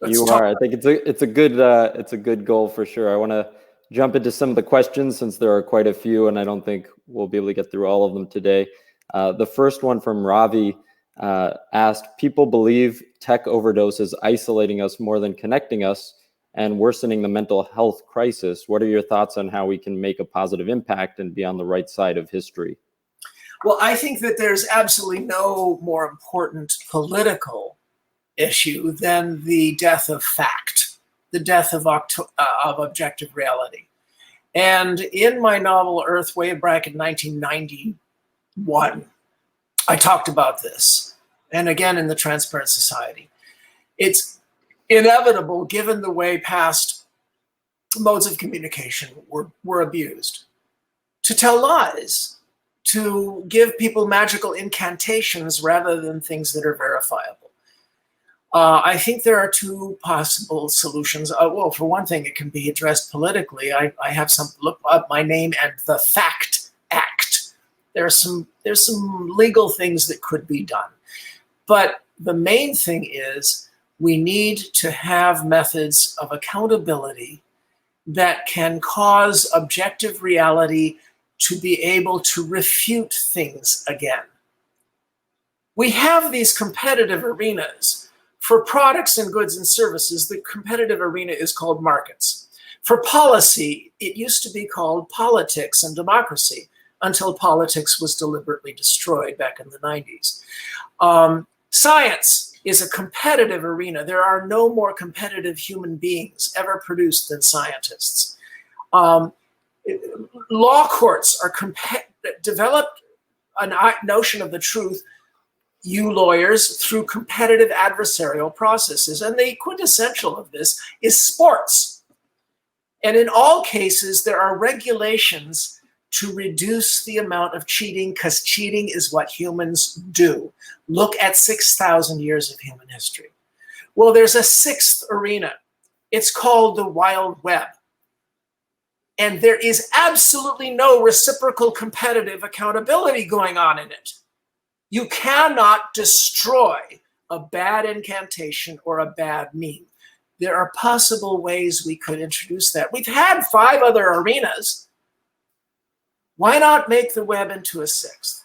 You are. I think it's a good goal for sure. I want to jump into some of the questions since there are quite a few, and I don't think we'll be able to get through all of them today. The first one from Ravi asked, people believe tech overdose is isolating us more than connecting us and worsening the mental health crisis. What are your thoughts on how we can make a positive impact and be on the right side of history? Well, I think that there's absolutely no more important political issue than the death of fact, the death of objective reality. And in my novel Earth, way back in 1991, I talked about this. And again, in the Transparent Society. It's inevitable, given the way past modes of communication were abused, to tell lies, to give people magical incantations rather than things that are verifiable. I think there are 2 possible solutions. Well, for one thing, it can be addressed politically. I have some, look up my name and the FACT Act. There's some legal things that could be done. But the main thing is we need to have methods of accountability that can cause objective reality to be able to refute things again. We have these competitive arenas. For products and goods and services, the competitive arena is called markets. For policy, it used to be called politics and democracy until politics was deliberately destroyed back in the 90s. Science is a competitive arena. There are no more competitive human beings ever produced than scientists. Law courts are developed a notion of the truth you lawyers through competitive adversarial processes. And the quintessential of this is sports. And in all cases, there are regulations to reduce the amount of cheating, because cheating is what humans do. Look at 6,000 years of human history. Well, there's a sixth arena. It's called the Wild Web. And there is absolutely no reciprocal competitive accountability going on in it. You cannot destroy a bad incantation or a bad meme. There are possible ways we could introduce that. We've had 5 other arenas. Why not make the web into a 6th?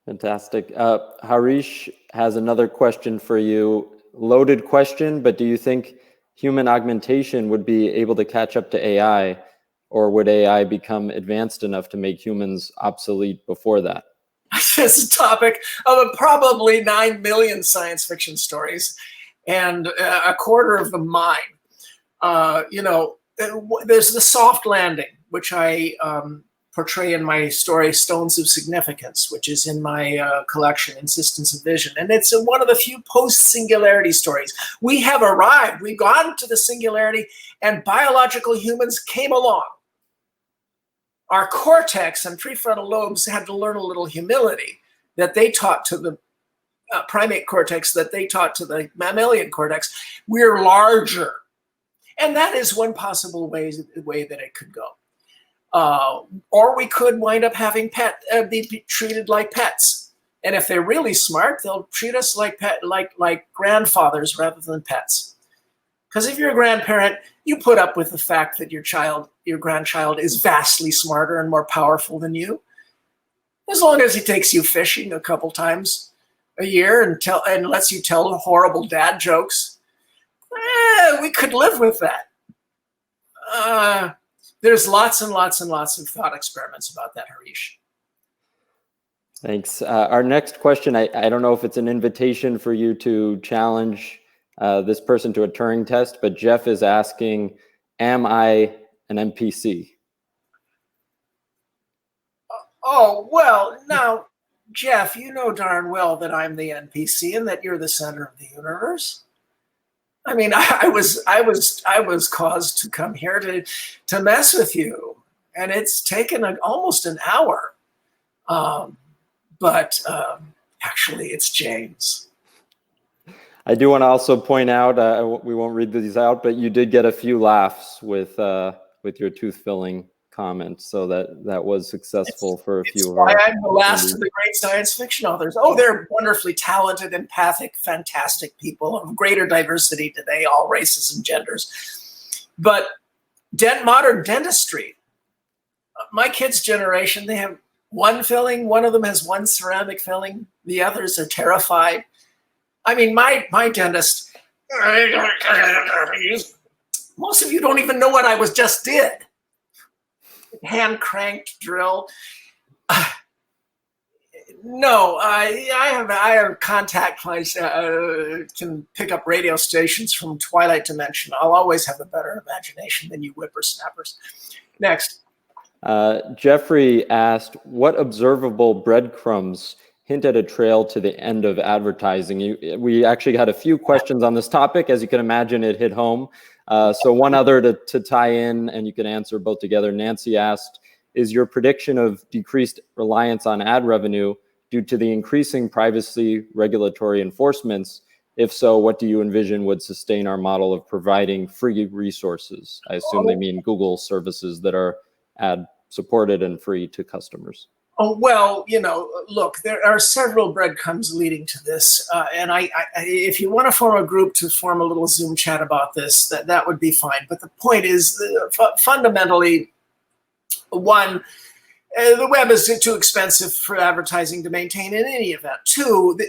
Fantastic. Harish has another question for you. Loaded question, but do you think human augmentation would be able to catch up to AI, or would AI become advanced enough to make humans obsolete before that? This is a topic of probably 9 million science fiction stories, and a quarter of them mine. There's the soft landing, which I portray in my story Stones of Significance, which is in my collection, Insistence of Vision. And it's one of the few post-singularity stories. We have arrived. We've gone to the singularity, and biological humans came along. Our cortex and prefrontal lobes had to learn a little humility that they taught to the primate cortex, that they taught to the mammalian cortex. We're larger. And that is one possible way that it could go. Or we could wind up having be treated like pets. And if they're really smart, they'll treat us like grandfathers rather than pets. Because if you're a grandparent, you put up with the fact that your grandchild is vastly smarter and more powerful than you. As long as he takes you fishing a couple times a year and lets you tell horrible dad jokes, we could live with that. There's lots and lots and lots of thought experiments about that, Harish. Thanks. Our next question, I don't know if it's an invitation for you to challenge this person to a Turing test, but Jeff is asking, am I an NPC? Oh, well, now, Jeff, you know darn well that I'm the NPC and that you're the center of the universe. I mean, I was caused to come here to mess with you, and it's taken almost an hour. But actually, it's James. I do want to also point out, we won't read these out, but you did get a few laughs with your tooth filling comment, so that was successful for a few of our. I'm the last of the great science fiction authors. Oh, they're wonderfully talented, empathic, fantastic people of greater diversity today, all races and genders. But modern dentistry, my kids' generation, they have one filling. One of them has one ceramic filling. The others are terrified. I mean, my dentist, most of you don't even know what I just did. Hand cranked drill. No, I have contact. Can pick up radio stations from Twilight Dimension. I'll always have a better imagination than you whippersnappers. Next. Jeffrey asked, what observable breadcrumbs hint at a trail to the end of advertising? We actually had a few questions on this topic. As you can imagine, it hit home. So one other to tie in, and you can answer both together. Nancy asked, is your prediction of decreased reliance on ad revenue due to the increasing privacy regulatory enforcements? If so, what do you envision would sustain our model of providing free resources? I assume they mean Google services that are ad supported and free to customers. Oh, well, look, there are several breadcrumbs leading to this. And if you want to form a group to form a little Zoom chat about this, that would be fine. But the point is, fundamentally, one, the web is too expensive for advertising to maintain in any event. Two,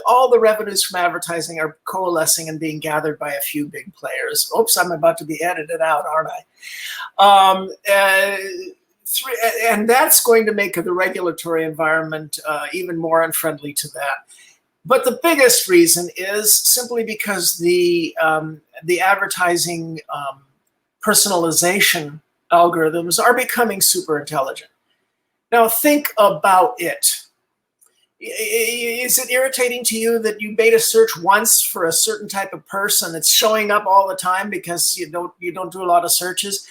all the revenues from advertising are coalescing and being gathered by a few big players. Oops, I'm about to be edited out, aren't I? And that's going to make the regulatory environment even more unfriendly to that. But the biggest reason is simply because the advertising personalization algorithms are becoming super intelligent. Now think about it. Is it irritating to you that you made a search once for a certain type of person? It's showing up all the time because you don't do a lot of searches.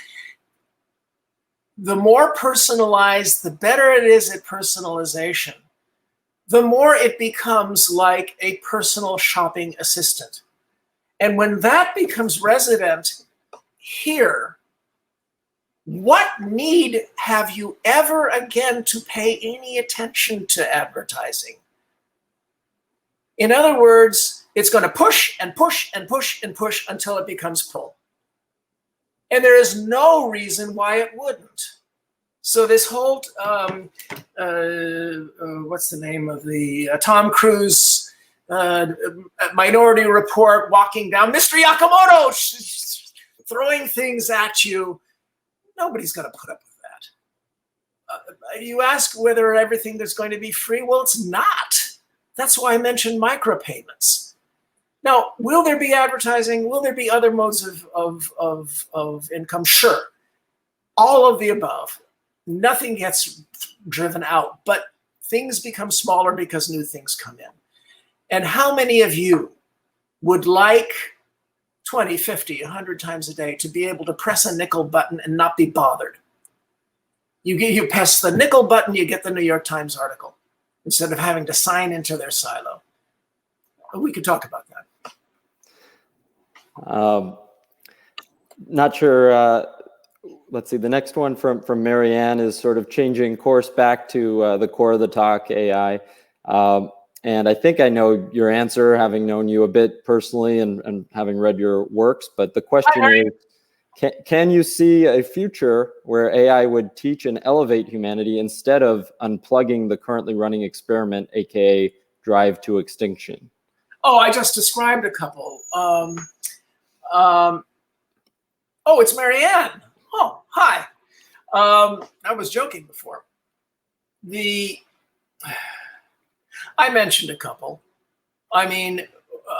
The more personalized, the better it is at personalization, the more it becomes like a personal shopping assistant. And when that becomes resident here, what need have you ever again to pay any attention to advertising? In other words, it's going to push and push and push and push until it becomes pull. And there is no reason why it wouldn't. So this whole, what's the name of the Tom Cruise Minority Report walking down, Mr. Yakamoto, throwing things at you. Nobody's going to put up with that. You ask whether everything is going to be free. Well, it's not. That's why I mentioned micropayments. Now, will there be advertising? Will there be other modes of income? Sure. All of the above. Nothing gets driven out, but things become smaller because new things come in. And how many of you would like 20, 50, 100 times a day to be able to press a nickel button and not be bothered? You press the nickel button, you get the New York Times article instead of having to sign into their silo. We could talk about that. Not sure. Let's see. The next one from Marianne is sort of changing course back to the core of the talk, AI. And I think I know your answer, having known you a bit personally and having read your works. But the question is, can you see a future where AI would teach and elevate humanity instead of unplugging the currently running experiment, aka drive to extinction? Oh, I just described a couple. Oh, it's Marianne. Oh, hi. I was joking before. I mentioned a couple. I mean,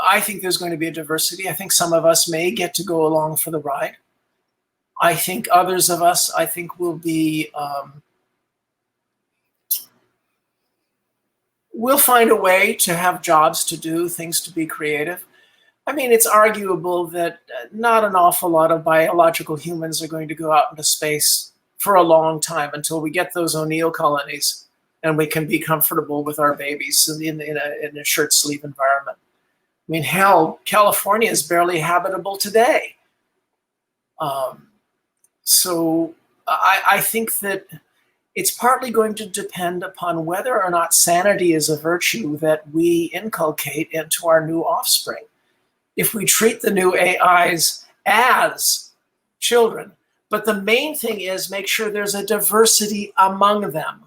I think there's going to be a diversity. I think some of us may get to go along for the ride. I think others of us, will be, we'll find a way to have jobs to do, things to be creative. I mean, it's arguable that not an awful lot of biological humans are going to go out into space for a long time until we get those O'Neill colonies and we can be comfortable with our babies in a shirt sleeve environment. I mean, hell, California is barely habitable today. So I think that it's partly going to depend upon whether or not sanity is a virtue that we inculcate into our new offspring. If we treat the new AIs as children, but the main thing is make sure there's a diversity among them.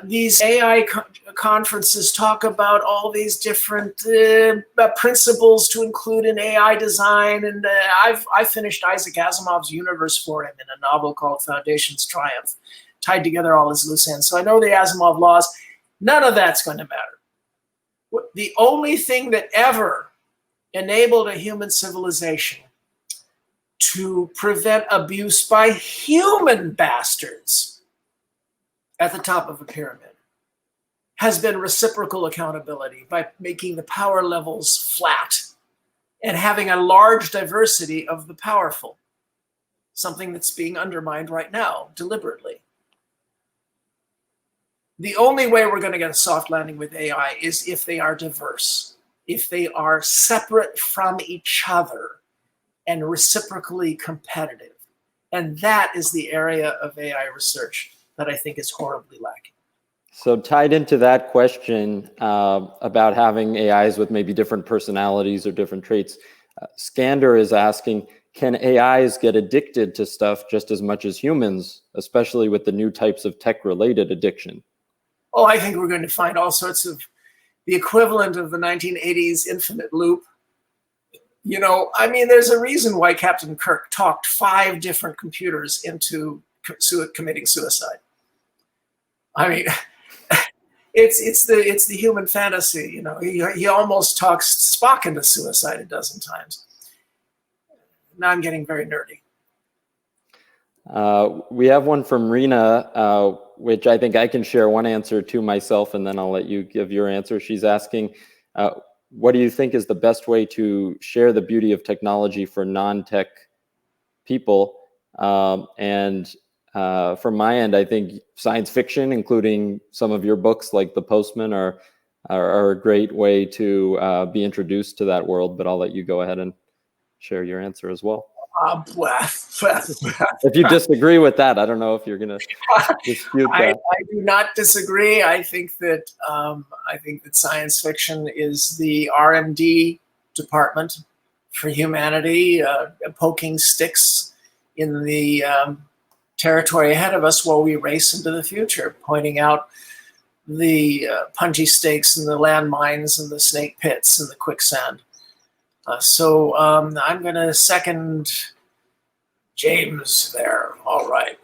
These AI conferences talk about all these different principles to include in AI design, and I finished Isaac Asimov's universe for him in a novel called Foundation's Triumph, tied together all his loose ends. So I know the Asimov laws. None of that's going to matter. The only thing that ever enabled a human civilization to prevent abuse by human bastards at the top of a pyramid has been reciprocal accountability by making the power levels flat and having a large diversity of the powerful, something that's being undermined right now deliberately. The only way we're going to get a soft landing with AI is if they are diverse, if they are separate from each other and reciprocally competitive. And that is the area of AI research that I think is horribly lacking. So tied into that question about having AIs with maybe different personalities or different traits, Skander is asking, can AIs get addicted to stuff just as much as humans, especially with the new types of tech-related addiction? Oh, I think we're going to find all sorts of the equivalent of the 1980s infinite loop. You know, I mean, there's a reason why Captain Kirk talked 5 different computers into committing suicide. I mean, it's the human fantasy. You know, he almost talks Spock into suicide a dozen times. Now I'm getting very nerdy. We have one from Rena, which I think I can share one answer to myself, and then I'll let you give your answer. She's asking, what do you think is the best way to share the beauty of technology for non-tech people? And from my end, I think science fiction, including some of your books like The Postman, are a great way to be introduced to that world. But I'll let you go ahead and share your answer as well. If you disagree with that, I don't know if you're going to dispute that. I do not disagree. I think that science fiction is the R&D department for humanity, poking sticks in the territory ahead of us while we race into the future, pointing out the punji stakes and the landmines and the snake pits and the quicksand. So I'm going to second James there. All right.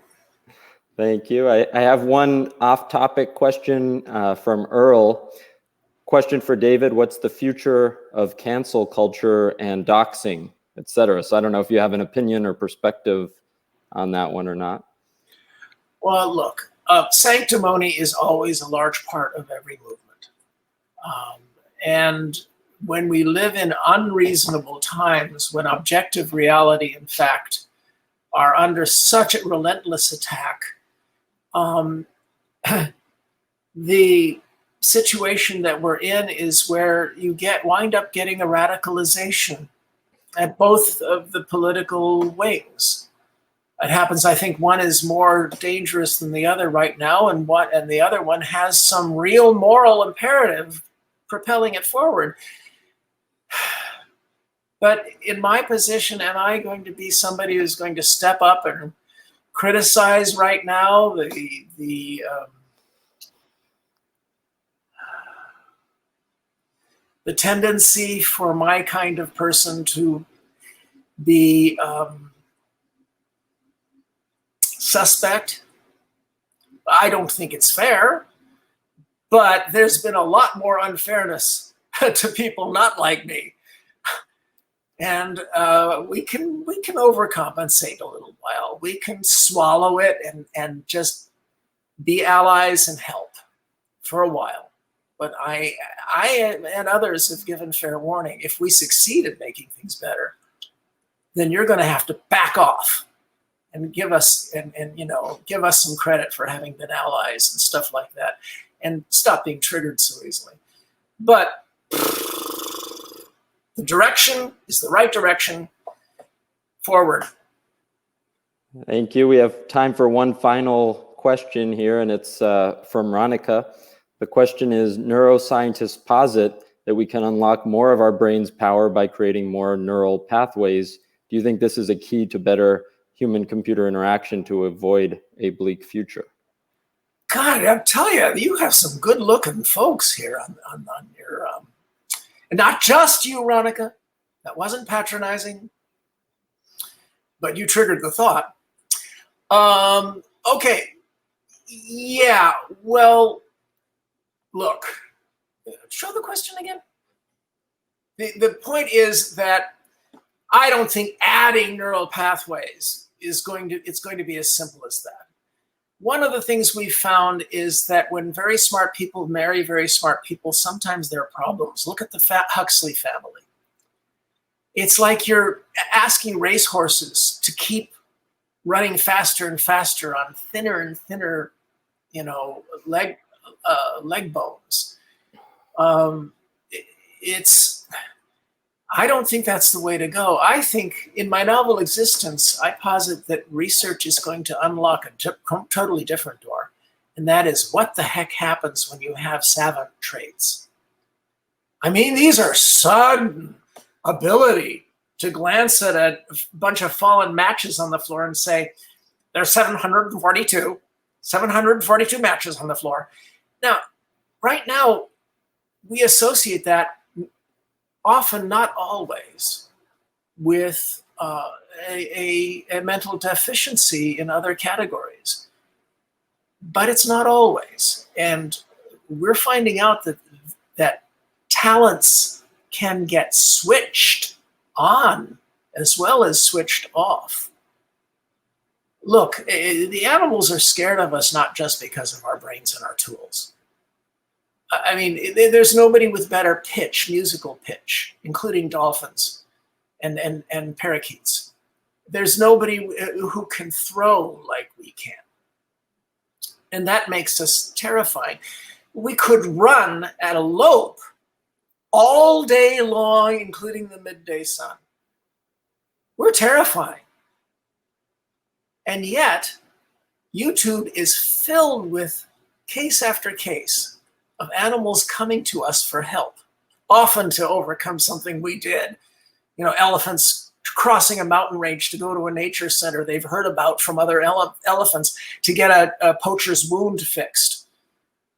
Thank you. I have one off-topic question from Earl. Question for David: what's the future of cancel culture and doxing, etc.? So I don't know if you have an opinion or perspective on that one or not. Well, look, sanctimony is always a large part of every movement. And when we live in unreasonable times, when objective reality, in fact, are under such a relentless attack, the situation that we're in is where you wind up getting a radicalization at both of the political wings. It happens, I think one is more dangerous than the other right now, and the other one has some real moral imperative propelling it forward. But in my position, am I going to be somebody who's going to step up and criticize right now the tendency for my kind of person to be suspect? I don't think it's fair, but there's been a lot more unfairness to people not like me. And we can overcompensate a little while. We can swallow it and just be allies and help for a while. But I and others have given fair warning. If we succeed at making things better, then you're going to have to back off and give us give us some credit for having been allies and stuff like that, and stop being triggered so easily. But the direction is the right direction. Forward. Thank you. We have time for one final question here, and it's from Ronica. The question is, neuroscientists posit that we can unlock more of our brain's power by creating more neural pathways. Do you think this is a key to better human-computer interaction to avoid a bleak future? God, I'll tell you, you have some good-looking folks here on your, and not just you, Ronica. That wasn't patronizing, but you triggered the thought. Okay, yeah, well, look, show the question again. The point is that I don't think adding neural pathways is going to be as simple as that. One of the things we've found is that when very smart people marry very smart people, sometimes there are problems. Look at the Huxley family. It's like you're asking racehorses to keep running faster and faster on thinner and thinner, leg bones. I don't think that's the way to go. I think in my novel Existence, I posit that research is going to unlock a totally different door. And that is, what the heck happens when you have savant traits? I mean, these are sudden ability to glance at a bunch of fallen matches on the floor and say, there's 742 matches on the floor. Now, right now, we associate that, often not always, with a mental deficiency in other categories. But it's not always. And we're finding out that talents can get switched on as well as switched off. look, the animals are scared of us not just because of our brains and our tools. I mean, there's nobody with better pitch, musical pitch, including dolphins and parakeets. There's nobody who can throw like we can. And that makes us terrifying. We could run at a lope all day long, including the midday sun. We're terrifying. And yet, YouTube is filled with case after case of animals coming to us for help, often to overcome something we did. You know, elephants crossing a mountain range to go to a nature center they've heard about from other elephants to get a poacher's wound fixed.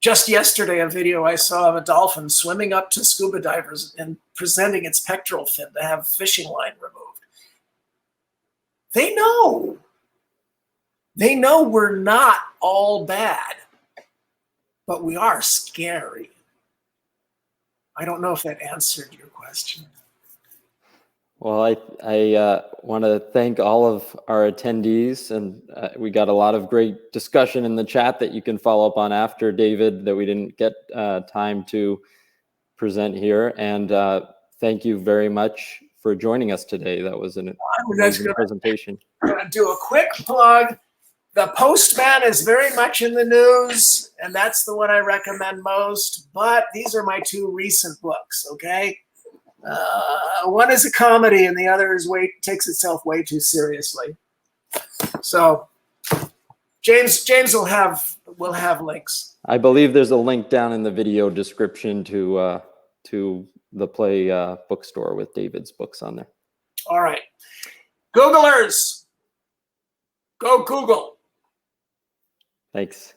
Just yesterday, a video I saw of a dolphin swimming up to scuba divers and presenting its pectoral fin to have fishing line removed. They know. They know we're not all bad, but we are scary. I don't know if that answered your question. Well, I want to thank all of our attendees, and we got a lot of great discussion in the chat that you can follow up on after, David, that we didn't get time to present here. And thank you very much for joining us today. That was an amazing presentation. I'm going to do a quick plug. The Postman is very much in the news, and that's the one I recommend most. But these are my two recent books, okay? One is a comedy, and the other is takes itself way too seriously. So James will have links. I believe there's a link down in the video description to the Play bookstore with David's books on there. All right, Googlers, go Google. Thanks.